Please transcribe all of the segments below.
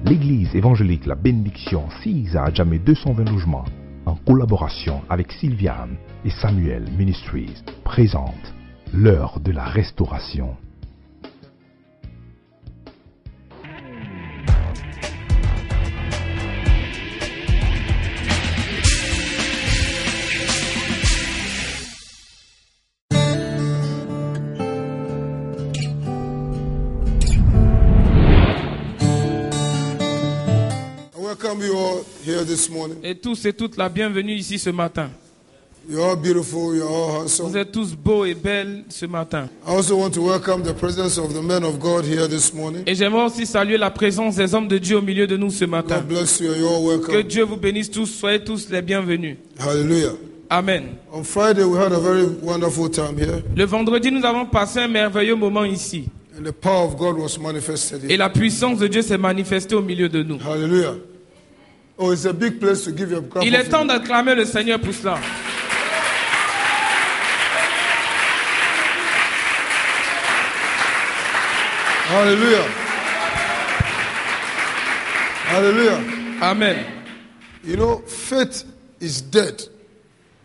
L'église évangélique La Bénédiction CISA à Djamé 220 logements, en collaboration avec Sylviane et Samuel Ministries, présente l'heure de la restauration. Welcome you all here this morning. Et tous et toutes la bienvenue ici ce matin. You're all beautiful, you're all handsome. Vous êtes tous beaux et belles ce matin. I also want to welcome the presence of the men of God here this morning. Et j'aimerais aussi saluer la présence des hommes de Dieu au milieu de nous ce matin. God bless you and you're all Que welcome. Dieu vous bénisse tous, soyez tous les bienvenus. Hallelujah. Amen. On Friday we had a very wonderful time here Le vendredi, nous avons passé un merveilleux moment ici. and the power of God was manifested Et here. la puissance de Dieu s'est manifestée au milieu de nous. Hallelujah. Oh, it's a big place to give your clap. Il est temps d'acclamer le Seigneur pour cela. Hallelujah. Hallelujah. Amen. You know, faith is dead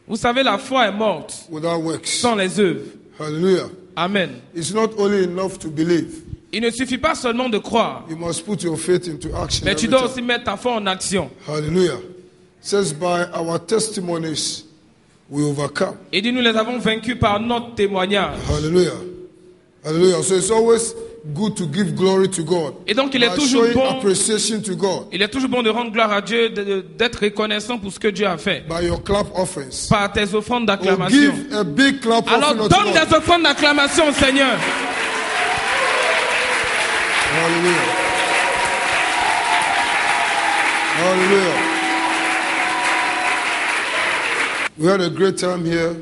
Vous savez, la foi est morte without works. sans les œuvres. Hallelujah. Amen. It's not only enough to believe. Il ne suffit pas seulement de croire, You must put your faith into action. mais tu every dois time. aussi mettre ta foi en action. Hallelujah. It says by our testimonies we overcome. Et dit, nous les avons vaincus par notre témoignage. Hallelujah. Hallelujah. So it's always good to give glory to God. Et donc il est By toujours showing bon, appreciation to God il est toujours bon de rendre gloire à Dieu, d'être reconnaissant pour ce que Dieu a fait. by your clap offerings. Par tes offrandes Or d'acclamation. give a big clap Alors offering unto donne God. des offrandes d'acclamation au Seigneur. Hallelujah. Hallelujah. We had a great time here.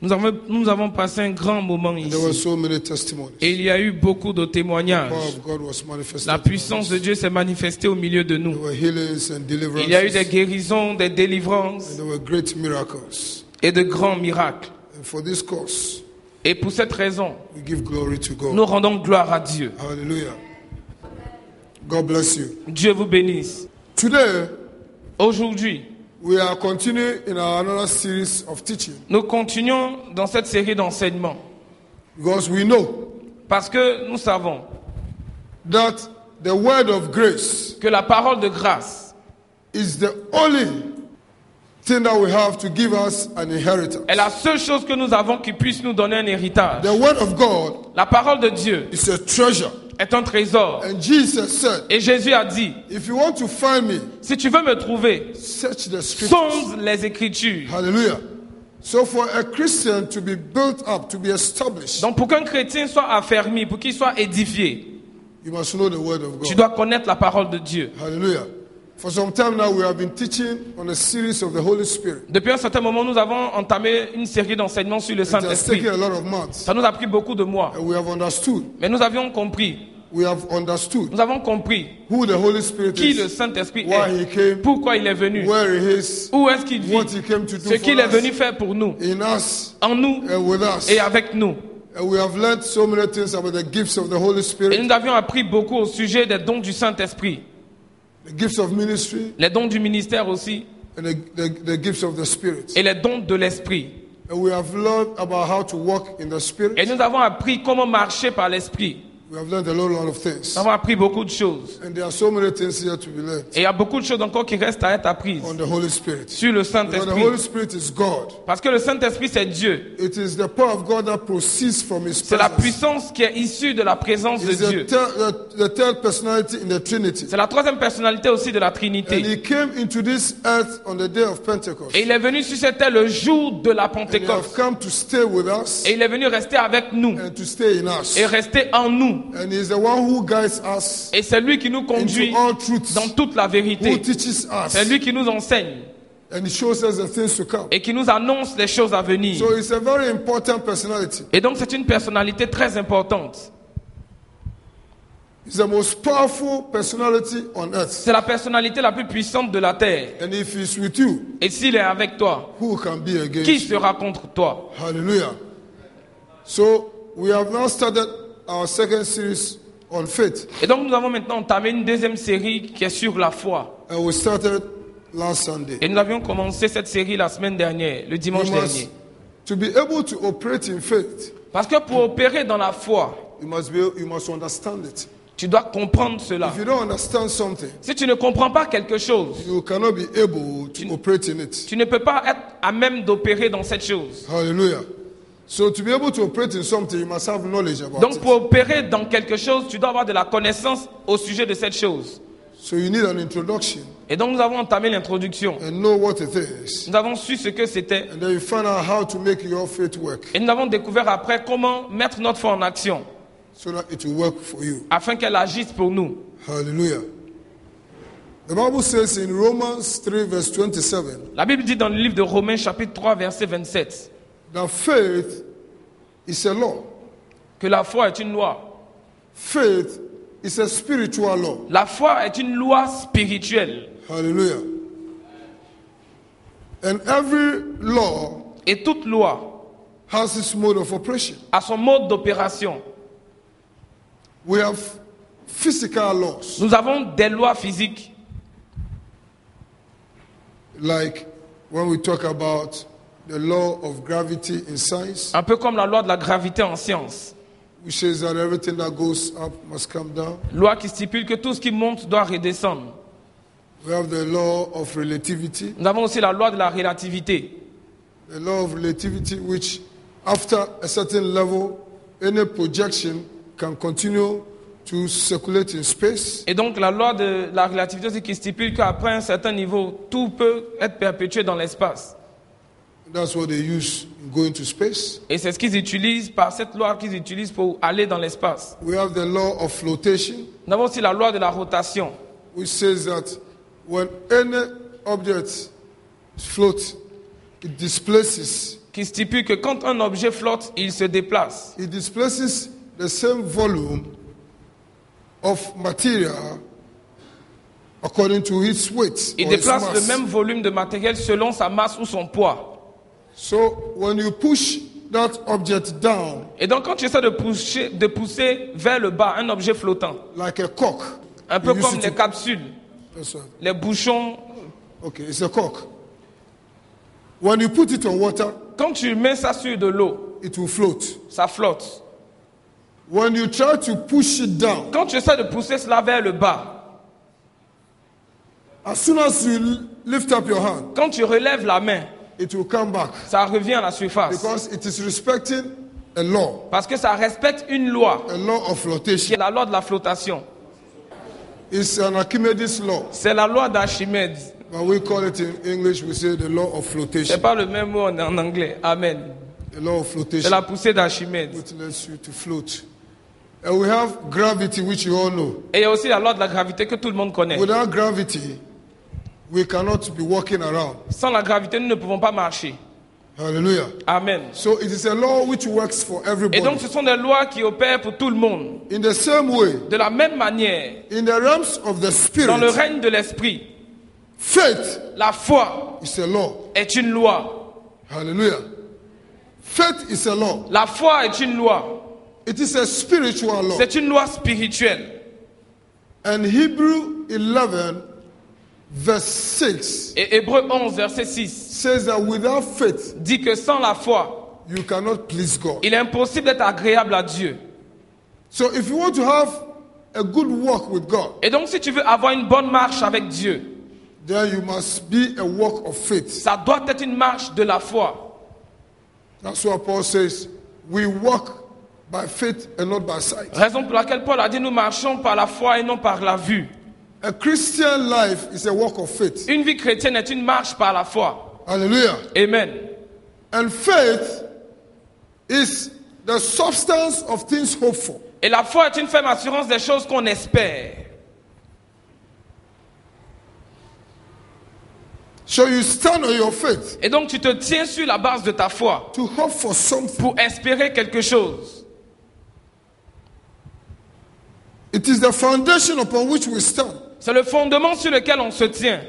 Nous avons passé un grand moment And there were ici. so many testimonies. Et il y a eu beaucoup de The témoignages. power of God was manifested. La puissance de Dieu s'est manifestée au milieu de There nous. were healings and deliverances. Il y a eu des guérisons, des délivrances And there were great miracles. et de grands miracles. And for this cause, Et pour cette raison, we give glory to God. nous rendons gloire à Dieu. Hallelujah. God bless you. Dieu vous bénisse. Today, Aujourd'hui, we are continuing in our another series of teaching nous continuons dans cette série d'enseignements because we know parce que nous savons that the word of grace que la parole de grâce is the only thing that we have to give us an inheritance. est la seule chose que nous avons qui puisse nous donner un héritage. The word of God La parole de Dieu is a treasure. est un trésor. And Jesus said, Et Jésus a dit, if you want to find me, si tu veux me trouver, search the scriptures. sonde les Écritures. Hallelujah. So for a Christian to be built up, to be established, Donc pour qu'un chrétien soit affermi, pour qu'il soit édifié, you must know the word of tu God. dois connaître la parole de Dieu. Hallelujah. For some time now, we have been teaching on a series of the Holy Spirit. Depuis un certain moment, nous avons entamé une série d'enseignements sur le It has Saint-Esprit. taken a lot of months. Ça nous a pris beaucoup de mois. And we have understood. Mais nous avions compris, We have understood nous avons compris who the Holy Spirit qui le is, Saint-Esprit why he est, came, pourquoi il est venu, where he is, où est-ce qu'il vit, what he came to do ce qu'il for est venu us, faire pour nous, in us, en nous and with us. et avec nous. And we have learned so many things about the gifts of the Holy Et Spirit, nous avions appris beaucoup au sujet des dons du Saint-Esprit, the gifts of ministry, les dons du ministère aussi, and the gifts of the Spirit. et les dons de l'Esprit. And we have learned about how to walk in the Spirit. Et nous avons appris comment marcher par l'Esprit. We have learned a lot of things. Nous avons appris beaucoup de choses. And there are so many things here to be learned Et il y a beaucoup de choses encore qui restent à être apprises on the Holy Spirit. sur le Because the Saint-Esprit. Holy Spirit is God. Parce que le Saint-Esprit, c'est Dieu. It is the power of God that proceeds from His C'est la presence. puissance qui est issue de la présence de He's Dieu. the third personality in the Trinity. C'est la troisième personnalité aussi de la And Trinité. He came into this earth on the day of Pentecost. Et il est venu sur cette terre le jour de la And He have Pentecôte. come to stay with us Et il est venu rester avec nous and to stay in us. et rester en nous. And He's the one who guides us Et c'est lui qui nous conduit into all truths, dans toute la who vérité. teaches C'est us, lui qui nous enseigne and He shows us the things to come. et qui nous annonce les choses à venir. So it's a very important personality. Et donc c'est une personnalité très importante. He's the most powerful personality on earth. C'est la personnalité la plus puissante de la terre. And if He's with you, Et s'il est avec toi, who can be against qui you? sera contre toi? Hallelujah. So we have now started our second series on faith. Et donc nous avons maintenant entamé une deuxième série qui est sur la foi. And we started last Sunday. Et nous avions commencé cette série la semaine dernière, le dimanche You dernier. must, to be able to operate in faith, Parce que pour opérer dans la foi, you must understand it. tu dois comprendre cela. If you don't understand something, Si tu ne comprends pas quelque chose, you cannot be able to operate in it. tu ne peux pas être à même d'opérer dans cette chose. Hallelujah. So to be able to operate in something, you must have knowledge about Donc it. pour opérer dans quelque chose, tu dois avoir de la connaissance au sujet de cette chose. So you need an introduction Et donc nous avons entamé l'introduction. and know what it is. Nous avons su ce que c'était. And then you find out how to make your faith work Et nous avons découvert après comment mettre notre foi en action so that it will work for you. afin qu'elle agisse pour nous. Hallelujah. The Bible says in Romans 3 verse 27 La Bible dit dans le livre de Romains chapitre 3 verset 27 that faith is a law. que la foi est une loi. Faith is a spiritual law. La foi est une loi spirituelle. Hallelujah. And every law Et toute loi has its mode of operation. a son mode d'opération. We have physical laws Nous avons des lois physiques, like when we talk about the law of gravity in science, un peu comme la loi de la gravité en science. which says that everything that goes up must come down. Loi qui stipule que tout ce qui monte doit redescendre. We have the law of relativity. Nous avons aussi la loi de la relativité. The law of relativity, which after a certain level, any projection can continue to circulate in space. Et donc la loi de la relativité aussi qui stipule qu'après un certain niveau, tout peut être perpétué dans l'espace. That's what they use in going to space. Et c'est ce qu'ils utilisent, par cette loi qu'ils utilisent pour aller dans l'espace. We have the law of flotation, Nous avons aussi la loi de la rotation, which says that when any object floats, it displaces. qui stipule que quand un objet flotte, il se déplace. It displaces the same volume of material according to its weight Il or its déplace le mass. même volume de matériel selon sa masse ou son poids. So when you push that object down Et donc quand tu essaies de pousser vers le bas un objet flottant, like a cork, un peu you use comme it les to- capsules, That's right. les bouchons, Okay, it's a cork. When you put it on water, quand tu mets ça sur de l'eau, it will float. ça flotte. When you try to push it down, Quand tu essaies de pousser cela vers le bas, as soon as you lift up your hand, quand tu relèves la main, it will come back ça revient à la surface. because it is respecting a law, Parce que ça respecte une loi, a law of qui est flotation. la loi de la flottation. It's an Archimedes law, C'est la loi d'Archimède. but we call it in English, we say the law of C'est flotation. pas le même mot en anglais. Amen. The law of C'est flotation, la poussée d'Archimède. which lets you to float. And we have gravity, which you all know. Et il y a aussi la loi de la gravité que tout le monde connaît. Without gravity, we cannot be walking around. Sans la gravité, nous ne pouvons pas marcher. Hallelujah. Amen. So it is a law which works for Et everybody. donc ce sont des lois qui opèrent pour tout le monde. In the same way, De la même manière, in the realms of the dans le spirit, règne de l'esprit, faith la foi is a law. est une loi. Hallelujah. Faith is a law. La foi est une loi. It is a spiritual law. C'est une loi spirituelle. And Hebrew 11 verse 6 Et Hébreux 11, verset 6 says that without faith, dit que sans la foi, you cannot please God. il est impossible d'être agréable à Dieu. So if you want to have a good walk with God, Et donc si tu veux avoir une bonne marche avec Dieu, then you must be a walk of faith. ça doit être une marche de la foi. That's why Paul says, we walk by faith and not by sight. Raison pour laquelle Paul a dit nous marchons par la foi et non par la vue. A Christian life is a walk of faith. Une vie chrétienne est une marche par la foi. Hallelujah. Amen. And faith is the substance of things hoped for. Et la foi est une ferme assurance des choses qu'on espère. So you stand on your faith Et donc tu te tiens sur la base de ta foi to hope for something. pour espérer quelque chose. It is the foundation upon which we stand C'est le fondement sur lequel on se tient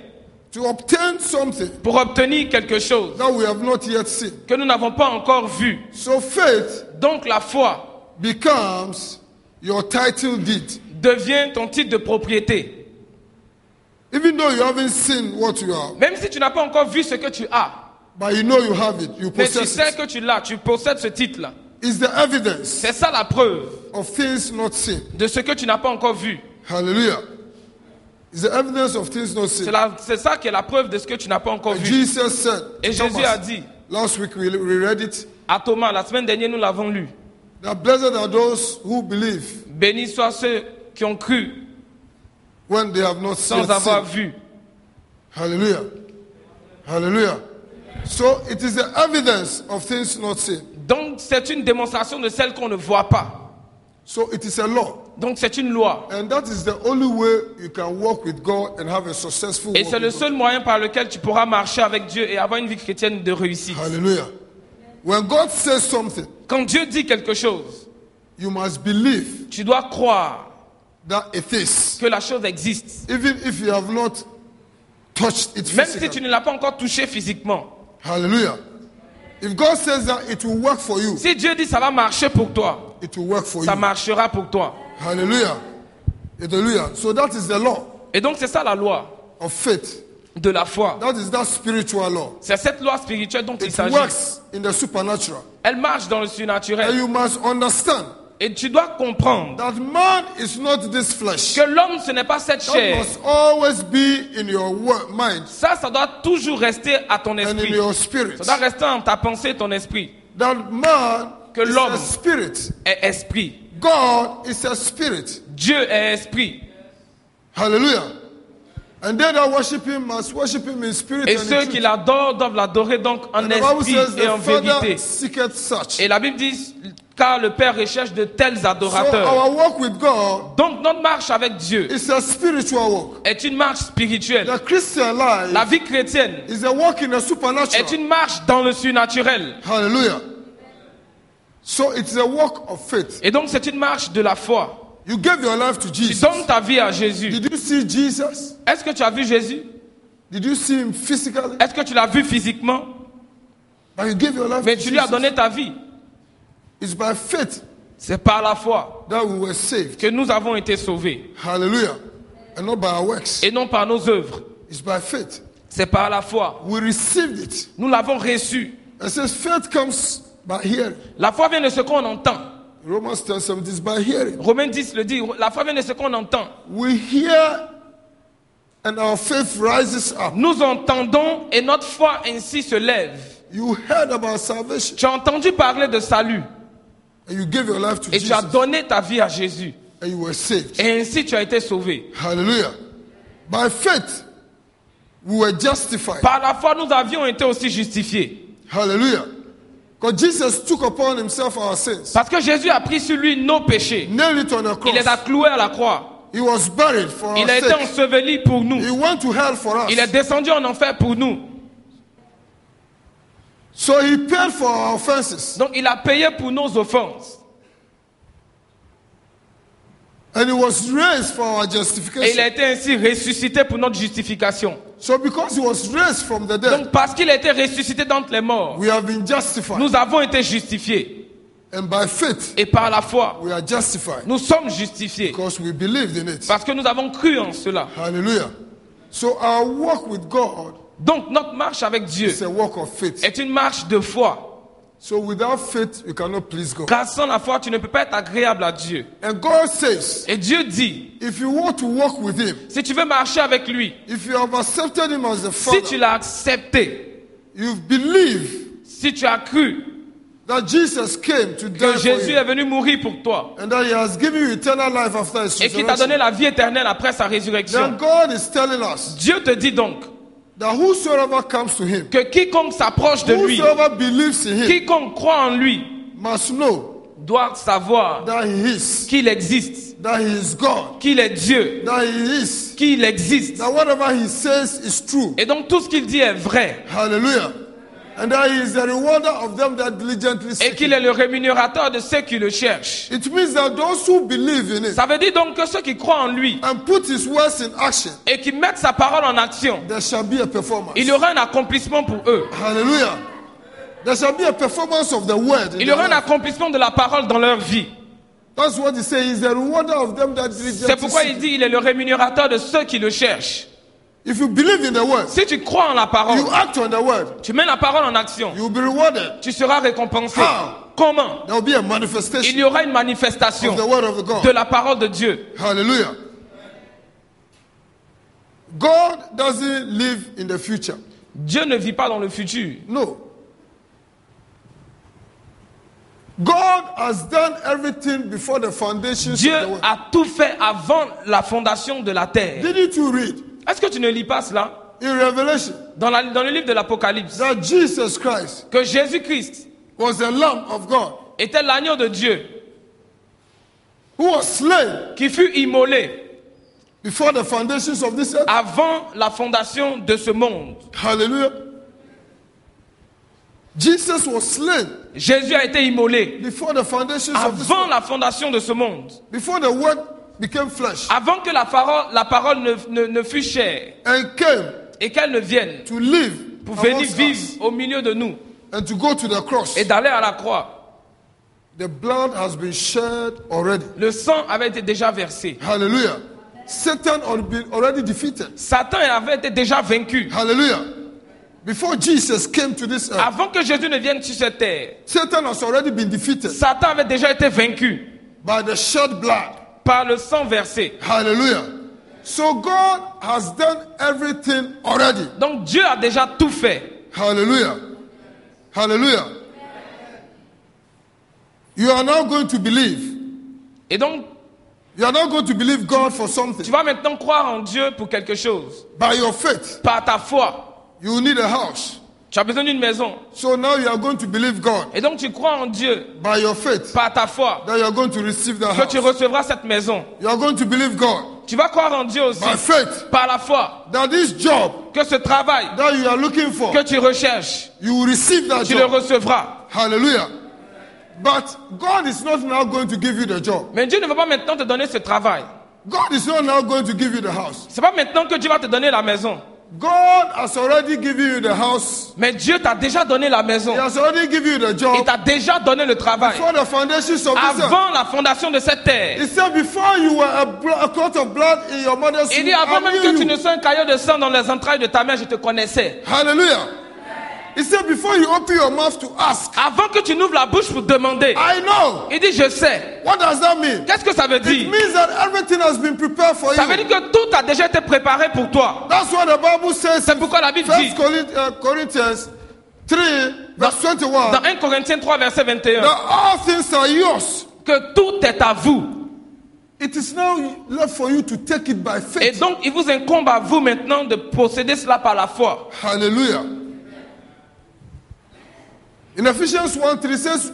to obtain something pour obtenir quelque chose that we have not yet seen. que nous n'avons pas encore vu. So faith Donc la foi becomes your title deed. devient ton titre de propriété. Even though you haven't seen what you are, Même si tu n'as pas encore vu ce que tu as, but you know you have it, you mais tu possess sais it. que tu l'as, tu possèdes ce titre-là. It's the evidence C'est ça la preuve of things not seen. de ce que tu n'as pas encore vu. Hallelujah. It's the evidence of things not seen. C'est ça qui est la preuve de ce que tu n'as pas encore And vu. Jesus said, Et Jésus a dit last week we read it, à Thomas, la semaine dernière nous l'avons lu, that blessed are those who believe bénis soient ceux qui ont cru when they have not sans yet avoir seen. vu. Hallelujah. Hallelujah. So it is the evidence of things not seen. Donc c'est une démonstration de celle qu'on ne voit pas. So it is a law. Donc c'est une loi. And that is the only way you can walk with God and have a successful Et walk c'est le with God. seul moyen par lequel tu pourras marcher avec Dieu et avoir une vie chrétienne de réussite. Hallelujah. When God says something, Quand Dieu dit quelque chose, you must believe tu dois croire that it is. que la chose existe. Even if you have not touched it Même si tu physically. ne l'as pas encore touché physiquement. Hallelujah. If God says that it will work for you, Si Dieu dit ça va marcher pour toi, it will work for ça you. marchera pour toi. Hallelujah. Hallelujah. So that is the law Et donc c'est ça la loi of faith. de la foi. That is that spiritual law. C'est cette loi spirituelle dont il It s'agit. works in the supernatural. Elle marche dans le And surnaturel. you must understand Et tu dois comprendre that man is not this flesh. que l'homme ce n'est pas cette That chair. must always be in your mind Ça doit toujours rester à ton and in esprit. your spirit. Ça doit rester en ta pensée, ton esprit. That man Que is l'homme a spirit. est esprit. God is a spirit. Dieu est esprit. Hallelujah. And they that worship him must worship him in spirit Et and ceux in qui truth. l'adorent doivent l'adorer donc en And the Bible esprit says et en the Father vérité. seeketh such. Et la Bible dit, car le Père recherche de tels So adorateurs. our walk with God Donc notre marche avec Dieu is a spiritual walk. est une marche spirituelle. The Christian life La vie chrétienne is a walk in the est supernatural. une marche dans le surnaturel. Hallelujah. So it's a walk of faith. Et donc c'est une marche de la foi. You gave your life to Tu Jesus. donnes ta vie à Jésus. Did you see Jesus? Est-ce que tu as vu Jésus? Did you see him physically? Est-ce que tu l'as vu physiquement? But you gave your life Mais to tu lui as Jesus. donné ta vie. It's by faith C'est par la foi that we were saved. que nous avons été sauvés. Hallelujah. And not by our works. Et non par nos œuvres. It's by faith. C'est par la foi. We received it. Nous l'avons reçu. It says faith comes by hearing. La foi vient de ce qu'on entend. Romans 10:7 is by hearing. Romains 10 le dit. La foi vient de ce qu'on entend. We hear and our faith rises up. Nous entendons et notre foi ainsi se lève. You heard about salvation Tu as entendu parler de salut and you gave your life to et tu as Jesus donné ta vie à Jésus. and you were saved. Et ainsi tu as été sauvé. Hallelujah. By faith, we were justified. Par la foi, nous avions été aussi justifiés. Hallelujah. Because Jesus took upon himself our sins, Parce que Jésus a pris sur lui nos péchés. nailed it on a Il les a cross. cloués à la croix. He was buried for our Il a été sake. enseveli pour nous. He went to hell for us. Il est descendu en enfer pour nous. So he paid for our offenses. Donc il a payé pour nos offenses. And he was raised for our Et il a justification. été ainsi ressuscité pour notre justification. So because he was raised from the dead, Donc parce qu'il a été ressuscité d'entre les morts, we have been justified. nous avons été justifiés. And by faith, Et par la foi, we are justified. nous sommes justifiés. Because we believed in it. Parce que nous avons cru en cela. Hallelujah. So our walk with God Donc notre marche avec Dieu is a walk of faith. est une marche de foi. So without faith, you cannot please God. Car sans la foi, tu ne peux pas être agréable à Dieu. And God says, Et Dieu dit, if you want to walk with him, si tu veux marcher avec lui, if you have accepted him as the si tu Father, l'as accepté, you believe si tu as cru that Jesus came to die que for Jésus you, est venu mourir pour toi and that he has given you eternal life after his et qu'il t'a donné resurrection, la vie éternelle après sa then résurrection, God is telling us Dieu te dit donc that whosoever comes to him, que quiconque s'approche de lui, whosoever believes in him, quiconque croit en lui, must know doit savoir that he is, qu'il existe, that he is God, qu'il est Dieu, that he is, qu'il existe. that whatever he says is true. Et donc tout ce qu'il dit est vrai. Hallelujah. And that he is the rewarder of them that diligently Et seek qu'il him. est le rémunérateur de ceux qui le cherchent. It means that those who believe in it Ça veut dire donc que ceux qui croient en lui and put his words in action, et qui mettent sa parole en action, there shall be a performance. il y aura un accomplissement pour eux. Hallelujah. There shall be a performance of the word. in Il y aura their un life. accomplissement de la parole dans leur vie. That's what he says. He's the rewarder of them that diligently C'est pourquoi il seek. dit il est le rémunérateur de ceux qui le cherchent. If you believe in the word, Si tu crois en la parole, you act on the word, tu mets la parole en action, you will be rewarded. tu seras récompensé. How? Comment? There will be a Il manifestation y aura une manifestation of the word of God. de la parole de Dieu. Hallelujah. God doesn't live in the future. Dieu ne vit pas dans le futur. No. God has done everything before the foundations Dieu of the world. a tout fait avant la fondation de la terre. Didn't you read Est-ce que tu ne lis pas cela in Revelation dans le livre de l'Apocalypse that Jesus Christ que Jésus-Christ was the Lamb of God était l'agneau de Dieu who was slain qui fut immolé before the foundations of this earth? avant la fondation de ce monde. Hallelujah. Jesus was slain Jésus a été immolé before the foundations of this avant world. la fondation de ce monde. Before the word became flesh Avant que la parole ne fût chair and came et qu'elle ne vienne to live pour venir amongst vivre us au milieu de nous and to go to the cross. et d'aller à la croix. The blood has been shed already. Le sang avait été déjà versé. Hallelujah. Satan had been already defeated. Satan avait été déjà vaincu. Hallelujah. Before Jesus came to this earth, Avant que Jésus ne vienne sur cette terre, Satan has already been defeated Satan avait déjà été vaincu by the shed blood. par le sang versé. Hallelujah. So God has done everything already. Donc Dieu a déjà tout fait. Hallelujah. Hallelujah. You are now going to believe. Et donc, You are now going to believe God for something. tu vas maintenant croire en Dieu pour quelque chose. By your faith, Par ta foi. you need a house. Tu as besoin d'une maison. So now you are going to believe God. Et donc tu crois en Dieu By your faith, par ta foi that you are going to receive the que tu house. recevras cette maison. You are going to believe God. Tu vas croire en Dieu aussi By faith, par la foi that this job que ce travail that you are looking for, que tu recherches, you will receive that tu le job. recevras. Hallelujah. But God is not now going to give you the job. Mais Dieu ne va pas maintenant te donner ce travail. God is not now going to give you the house. C'est pas maintenant que Dieu va te donner la maison. God has already given you the house. Mais Dieu t'a déjà donné la maison. He has already given you the Il job t'a déjà donné le travail. before the foundations of this earth. Avant la fondation de cette terre. He said, before you were a clot of blood in your mother's Il womb, dit avant I même knew que tu you. ne sois un caillot de sang dans les entrailles de ta mère, je te connaissais. Hallelujah. He said, before you open your mouth to ask, Avant que tu n'ouvres la bouche pour demander. I know. Il dit je sais. What does that mean? Qu'est-ce que ça veut It dire? means that everything has been prepared for Ça veut you. dire que tout a déjà été préparé pour toi. That's what the Bible says C'est in pourquoi la Bible 1 dit Corinthians 3, verse 21, dans 1 Corinthiens 3 verset 21 that all things are yours. que tout est à vous. It is now left for you to take it by Et faith. donc il vous incombe à vous maintenant de posséder cela par la foi. Hallelujah. In Ephesians 1:3 says,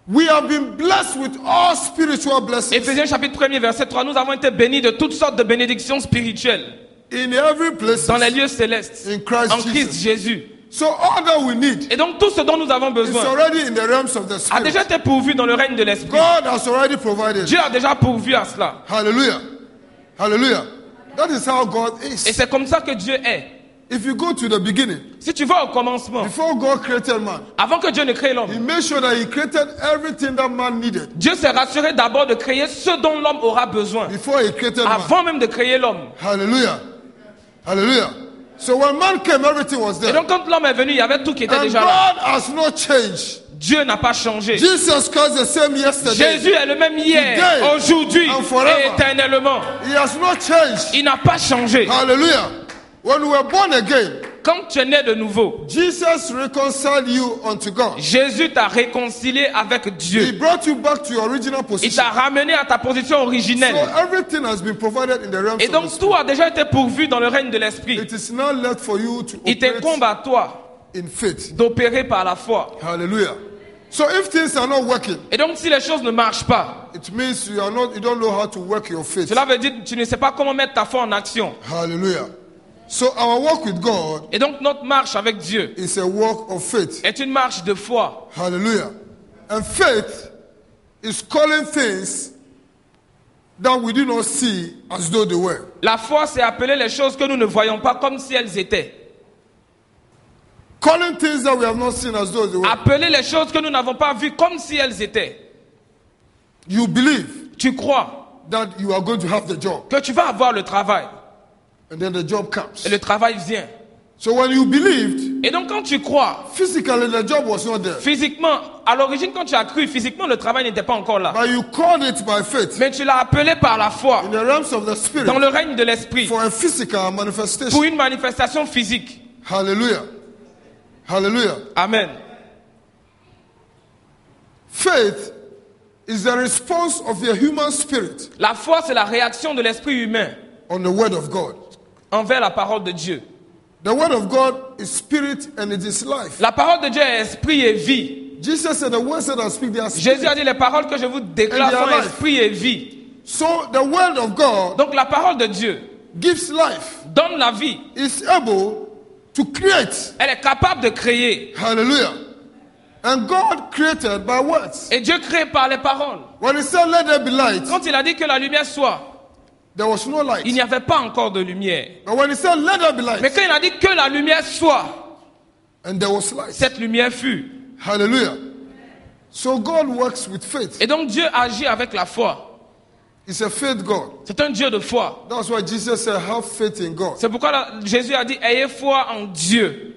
we have been blessed with all spiritual blessings Éphésiens chapitre 1er verset 3, nous avons été bénis de toutes sortes de bénédictions spirituelles in every place dans les lieux célestes in Christ en Christ Jesus. Jésus. So all that we need Et donc tout ce dont nous avons is besoin already in the realms of the a déjà Spirit. été pourvu dans le règne de l'Esprit. God has already provided. Dieu a déjà pourvu à cela. Hallelujah. Hallelujah. That is how God Et is. c'est comme ça que Dieu est. If you go to the beginning, Si tu vas au commencement, before God created man, avant que Dieu ne crée l'homme, He made sure that He created everything that man needed Dieu s'est rassuré d'abord de créer ce dont l'homme aura besoin. before He created man. Avant même de créer l'homme. Hallelujah. Hallelujah. So when man came, everything was Et there. donc quand l'homme est venu, il y avait tout qui était And déjà là. God has not changed. Dieu n'a pas changé. Jesus Christ the same yesterday. Jésus est le même hier, Today, aujourd'hui and forever. et éternellement. He has not changed. Il n'a pas changé. Hallelujah. When we were born again, Quand tu es né de nouveau, Jesus reconciled you unto God. Jésus t'a réconcilié avec He Dieu. brought you back to your original Il position. t'a ramené à ta position So originelle. everything has been provided in the realms Et of the donc Spirit. tout a déjà été pourvu dans le règne de l'Esprit. It is now left for you to Il t'incombe operate à toi in faith. d'opérer par la foi. Hallelujah. So if things are not working, Et donc si les choses ne marchent pas, it means you don't know how to work your faith. cela veut dire que tu ne sais pas comment mettre ta foi en action. Hallelujah. So our walk with God Et donc notre marche avec Dieu is a walk of faith. est une marche de foi. Hallelujah. And faith is calling things that we do not see as though they were. La foi, c'est appeler les choses que nous ne voyons pas comme si elles étaient. Calling things that we have not seen as though they were. Appeler les choses que nous n'avons pas vues comme si elles étaient. You believe Tu crois that you are going to have the job, que tu vas avoir le travail. and then the job comes. Et le travail vient. So when you believed, Et donc quand tu crois, physically the job was not there. physiquement, à l'origine quand tu as cru, physiquement le travail n'était pas encore là. But you called it by faith Mais tu l'as appelé par la foi, in the realms of the spirit dans le règne de l'esprit, for a physical pour manifestation. une manifestation physique. Hallelujah. Hallelujah. Amen. Faith is the response of the human spirit La foi, c'est la réaction de l'esprit humain on the word of God. envers la parole de Dieu. The word of God is spirit and it is life. La parole de Dieu est esprit et vie. Jesus said the words that I speak, they are Jésus spirit. a dit les paroles que je vous déclare And they are sont life. esprit et vie. So the word of God Donc la parole de Dieu gives life. donne la vie. Is able to create. Elle est capable de créer. Hallelujah. And God created by words. Et Dieu crée par les paroles. When he said let there be light, Quand il a dit que la lumière soit, there was no light. il n'y avait pas encore de lumière. But when he said let there be light, Mais quand il a dit que la lumière soit, and there was light. cette lumière fut. Hallelujah. So God works with faith. Et donc Dieu agit avec la foi. He's a faith God. C'est un Dieu de foi. That's why Jesus said have faith in God. C'est pourquoi Jésus a dit ayez foi en Dieu.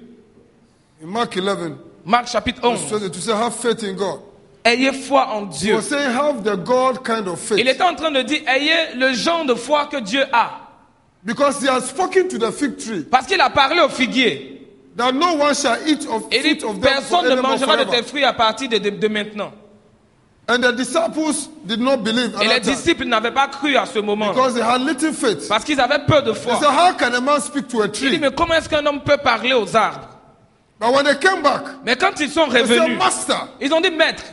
In Mark 11, Marc chapitre 11. to say have faith in God. Ayez foi en He Dieu. was saying have the God kind of faith. Il était en train de dire ayez le genre de foi que Dieu a. Because he has spoken to the fig tree Parce qu'il a parlé au figuier. that no one shall eat of Il dit fruit of them personne ne mangera de tes forever. fruits à partir de maintenant. And the disciples did not believe at Et les that time disciples n'avaient pas cru à ce moment. because they had little faith. Parce qu'ils avaient peu de They foi. said, how can a man speak to a Il dit tree? mais comment est-ce qu'un homme peut parler aux arbres? But when they came back, Mais quand ils sont they said, revenus, Master, ils ont dit maître,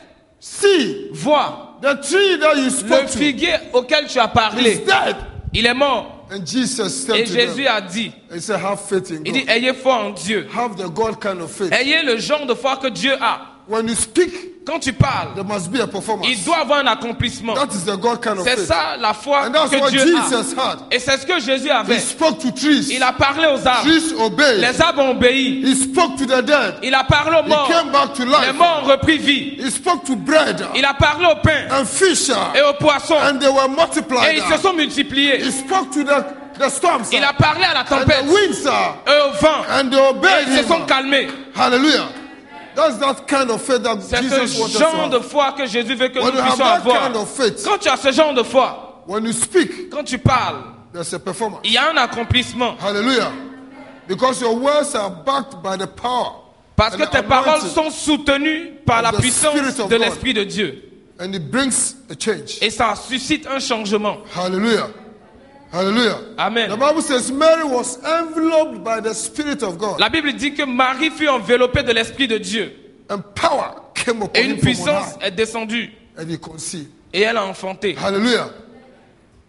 see, vois, the tree that you le spoke to figuier auquel tu as is parlé, dead. il est mort. And Jesus said Et to Jésus them, a dit, he said, have faith in il dit God. ayez foi en Dieu. Have the God kind of faith. Ayez le genre de foi que Dieu a. When you speak, Quand tu parles, there must be a performance. il doit avoir un accomplissement. That is the God kind of C'est faith. ça la foi And that's que what Dieu Jesus a. had. Et c'est ce que Jésus He avait. spoke to trees. Il a parlé aux arbres. Trees obeyed. Les arbres ont obéi. He spoke to the dead. Il a parlé aux He morts. came back to Les life. morts ont repris vie. He spoke to bread Il a parlé au pain and fish, et aux poissons. and they were Et multiplied. ils se sont multipliés. He spoke to the storms Il a parlé à la and tempête the winds, et au vent. and they Et obeyed ils se sont him. calmés. Hallelujah. That's that kind of faith that C'est Jesus ce wants us genre to de have. foi que Jésus veut que When nous you have puissions that avoir. kind of faith, Quand tu as ce genre de foi, when you speak, quand tu parles, there's a performance. il y a un accomplissement. Hallelujah. Because your words are backed by the power Parce que and the tes paroles anointing, sont soutenues par la of the puissance Spirit of de God. l'Esprit de Dieu. and it brings a change. Et ça suscite un changement. Hallelujah. Hallelujah. Amen. The Bible says Mary was enveloped by the Spirit of God, La Bible dit que Marie fut enveloppée de l'Esprit de Dieu. and power came upon Et him une from on puissance high, est descendue. and he conceived. Et elle a enfanté. Hallelujah.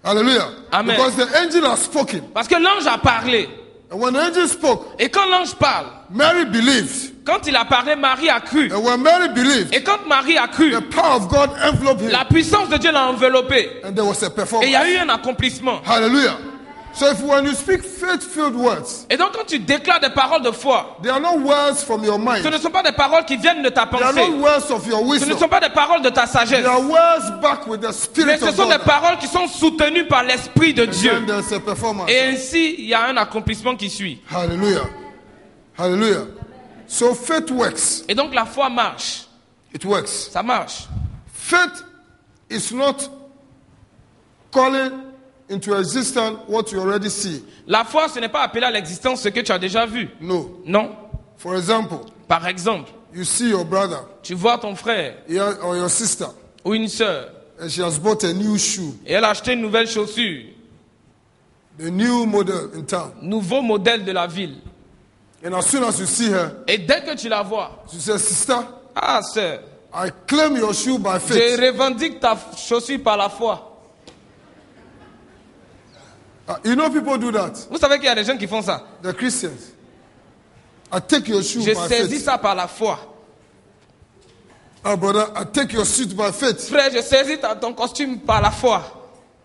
Hallelujah. Amen. Because the angel has spoken. Parce que l'ange a parlé. And when the angel spoke, Et quand l'ange parle, Mary believed. quand il a parlé, Marie a cru. And when Mary believed, Et quand Marie a cru, the power of God enveloped him. la puissance de Dieu l'a enveloppé. And there was a Et il performance. y a eu un accomplissement. Hallelujah. So if when you speak faith-filled words, Et donc quand tu déclares des paroles de foi, they are not words from your mind. ce ne sont pas des paroles qui viennent de ta They are pensée. not words of your Ce ne wisdom. sont pas des paroles de ta sagesse. They are words back with the Mais Spirit ce of sont des God. paroles qui sont soutenues par l'Esprit de And Dieu. then there's a performance. Et ainsi, il y a un accomplissement qui suit. Hallelujah. Hallelujah. So faith works. Et donc la foi marche. It works. Ça marche. Faith is not calling into existence what you already see. La foi, ce n'est pas appeler à l'existence ce que tu as déjà vu. No. Non. For example, Par exemple, you see your brother tu vois ton frère or your sister, ou une sœur and she has bought a new shoe, et elle a acheté une nouvelle chaussure, the new model in town. nouveau modèle de la ville. And as soon as you see her, Et dès que tu la vois, you say, Sister, ah sœur, I claim your shoe by je faith. revendique ta chaussure par la foi. You know people do that, Vous savez qu'il y a des gens qui font ça. the Christians. I take your shoe Je by saisis faith. ça par la foi. Brother, I take your suit by faith. Frère, je saisis ton costume par la foi.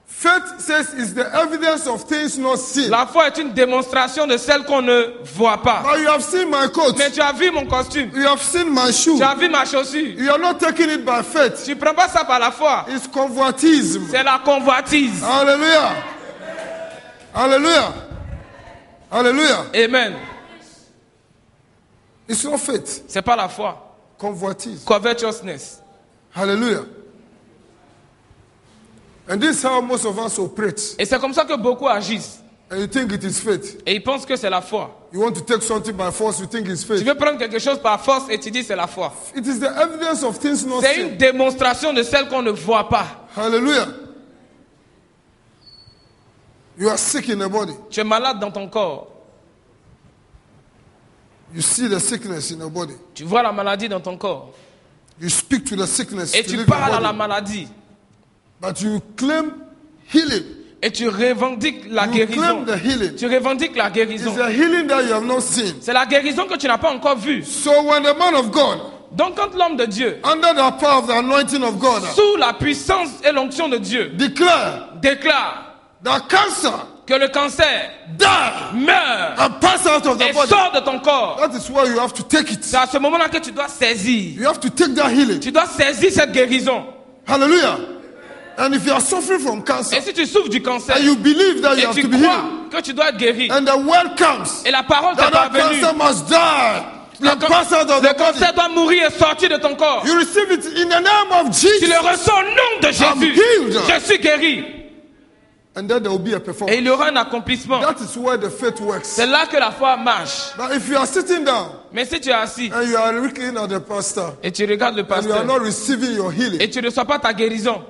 Faith says it's the evidence of things not seen. La foi est une démonstration de celle qu'on ne voit pas. But you have seen my coat. Mais tu as vu mon costume. You have seen my shoe. Tu as vu ma chaussure. You are not taking it by faith. Tu ne prends pas ça par la foi. It's convoitism. C'est la convoitise. Hallelujah. Hallelujah. Hallelujah. Amen. It's not faith. C'est pas la foi. Convoitise. Covetousness. Hallelujah. And this is how most of us operate. Et c'est comme ça que beaucoup agissent. And you think it is faith. Et ils pensent que c'est la foi. You want to take something by force, you think it's Tu faith. veux prendre quelque chose par force et tu dis c'est la foi. It is the evidence of things not C'est seen. une démonstration de celle qu'on ne voit pas. Hallelujah. You are sick in the body. Tu es malade dans ton corps. You see the sickness in your body. Tu vois la maladie dans ton corps. You speak to the sickness Et to tu leave parles à your la body. maladie. But you claim healing. Et tu revendiques la You guérison. claim the healing. Tu revendiques la It's guérison. the healing that you have not seen. C'est la guérison que tu n'as pas encore vue. So when the man of God, Donc quand l'homme de Dieu, under the power of the anointing of God, sous la puissance et l'onction de Dieu, declare déclare that cancer que le cancer die meurt and pass out of the et body, sort de ton corps, that is why you have to take it. c'est à ce moment-là que tu dois saisir. You have to take that healing. Tu dois saisir cette guérison. Hallelujah. And if you are suffering from cancer Et si tu souffres du cancer and you believe that you et have tu to be crois healed, que tu dois être guéri, and the word comes et la parole t'est that that parvenue, cancer must die and pass out of le the body, cancer doit mourir et sortir de ton corps. you receive it in the name of Tu Jesus. le reçois au nom de I'm Jésus. healed. Je suis guéri. And then there will be a Et performance. il y aura un accomplissement. That is where the faith works. C'est là que la foi marche. But if you are sitting down Mais si tu es assis and you are looking at the pastor et tu regardes le and you are pasteur not receiving your healing, et tu ne reçois pas ta guérison,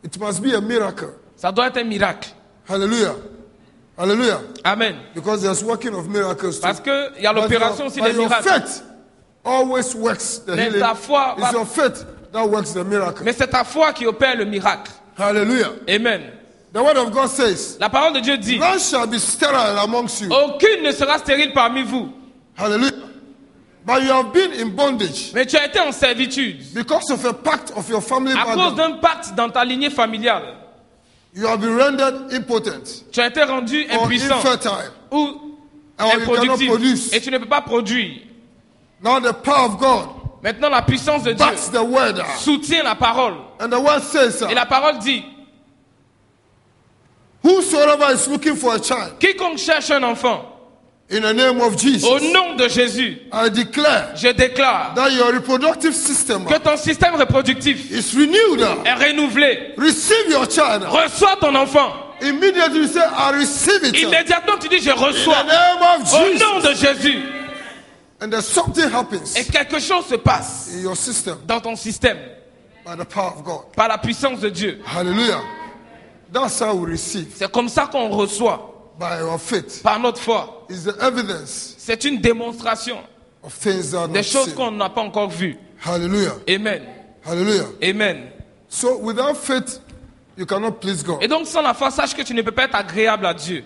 it must be a miracle. ça doit être un miracle. Hallelujah. Hallelujah. Amen. Because there's working of miracles too. Parce qu'il y a But l'opération aussi des your miracles. faith always works the Mais healing. ta foi It's va- your faith that works the miracle. Mais c'est ta foi qui opère le miracle. Hallelujah. Amen. The word of God says, La parole de Dieu dit, none shall be sterile amongst you. aucune ne sera stérile parmi vous. Hallelujah. But you have been in bondage Mais tu as été en servitude because of a pact of your family à cause background. d'un pacte dans ta lignée familiale. You have been rendered impotent Tu as été rendu or impuissant infertile. ou Or you cannot improductif produce. et tu ne peux pas produire. Now the power of God Maintenant la puissance de Dieu backs the word. soutient la parole. And the word says, Et la parole dit, whosoever is looking for a child, quiconque cherche un enfant, in the name of au Jesus, nom de Jésus, I declare je déclare that your reproductive system que ton système reproductif is renewed. est renouvelé. Receive your child. Reçois ton enfant. Immediately you say, I receive it. Immédiatement tu dis, je In the reçois. name of Au Jesus. nom de Jésus. And then something happens Et quelque chose se passe in your system dans ton système by the power of God. par la puissance de Dieu. Hallelujah. That's how we receive C'est comme ça qu'on reçoit by our faith. par notre foi. Is the evidence C'est une démonstration of things that are des not choses seen. qu'on n'a pas encore vues. Hallelujah. Amen. Hallelujah. Amen. So without faith, you cannot please God. Et donc sans la foi, sache que tu ne peux pas être agréable à Dieu.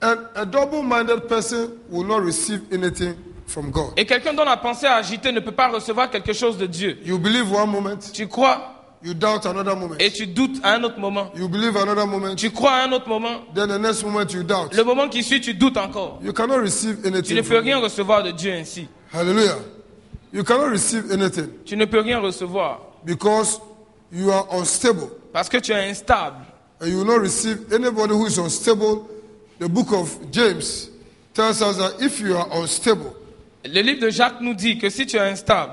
And a double-minded person will not receive anything from God. Et quelqu'un dont la pensée agitée ne peut pas recevoir quelque chose de Dieu. You believe one moment, Tu crois you doubt another moment. et tu doutes à un autre moment. You believe another moment, Tu crois à un autre moment. then the next moment you doubt. Le moment qui suit, tu doutes encore. You cannot receive Tu ne anything. peux From rien God. recevoir de Dieu ainsi. Hallelujah. You cannot receive anything Tu ne peux rien recevoir because you are unstable. parce que tu es instable. And you will not receive anybody who is unstable. The book of James tells us that if you are unstable, Le livre de Jacques nous dit que si tu es instable,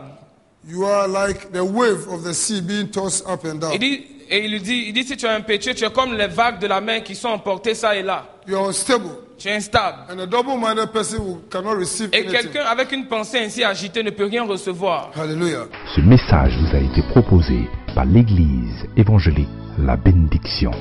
you are like the wave of the sea being tossed up and down. il dit si tu es impétueux, tu es comme les vagues de la mer qui sont emportées ça et là. You are unstable. Tu es instable. And a double-minded person who cannot receive Et anything. quelqu'un avec une pensée ainsi agitée ne peut rien recevoir. Hallelujah. Ce message vous a été proposé par l'Église évangélique La Bénédiction.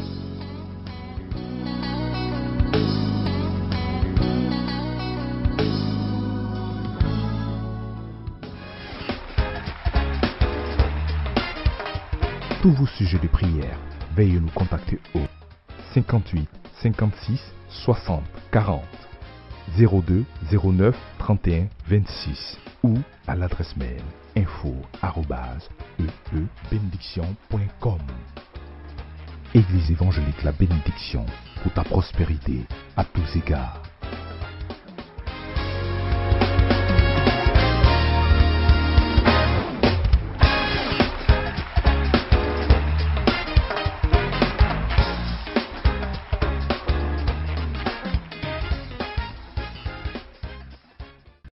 Tous vos sujets de prière, veuillez nous contacter au 58 56 60 40 02 09 31 26 ou à l'adresse mail info@eebenediction.com. Église évangélique La Bénédiction, pour ta prospérité à tous égards.